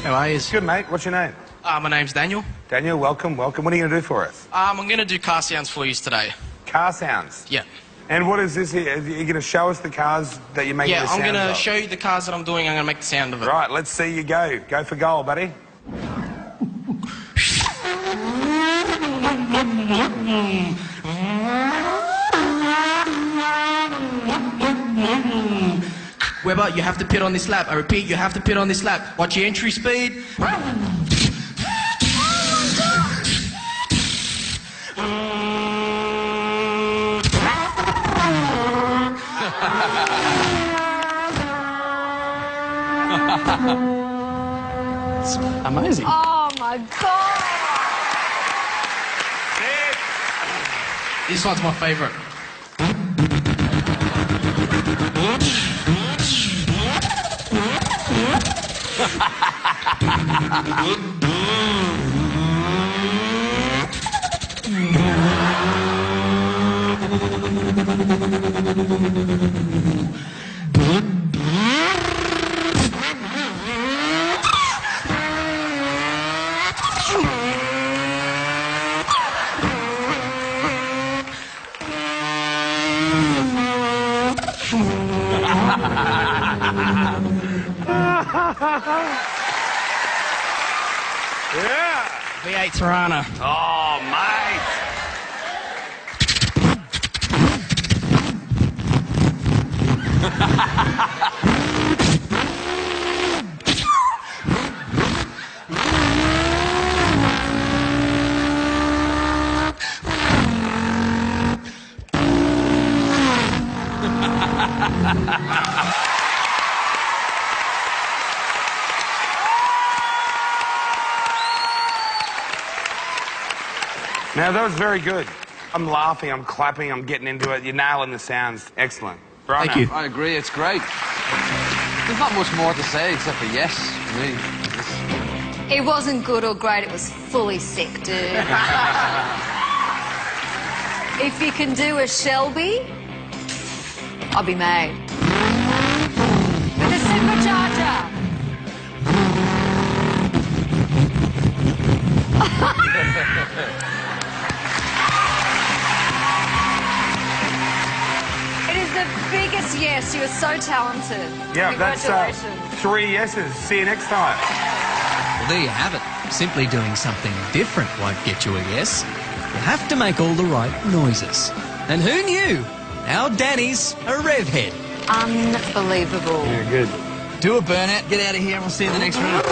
How are you? Good, mate. What's your name? My name's Daniel. Daniel, welcome, welcome. What are you going to do for us? I'm going to do car sounds for you today. Car sounds? Yeah. And what is this here? Are you going to show us the cars that you're making the sounds of? Yeah, I'm going to show you the cars that I'm doing. I'm going to make the sound of it. Right, let's see you go. Go for goal, buddy. Webber, you have to pit on this lap. I repeat, you have to pit on this lap. Watch your entry speed. It's amazing. Oh my God! This one's my favourite. Yeah. V8 Tirana. Oh, mate. Now, that was very good. I'm laughing, I'm clapping, I'm getting into it. You're nailing the sounds. Excellent. Right. Thank you. I agree, it's great. There's not much more to say except for yes, me. It wasn't good or great, it was fully sick, dude. If you can do a Shelby, I'll be made. With a supercharger. It is the biggest yes. You are so talented. Yeah, that's Congratulations. 3 yeses. See you next time. Well, there you have it. Simply doing something different won't get you a yes. You have to make all the right noises. And who knew? Our Danny's a rev head. Unbelievable. Yeah, good. Do a burnout, get out of here, and we'll see you in the next round.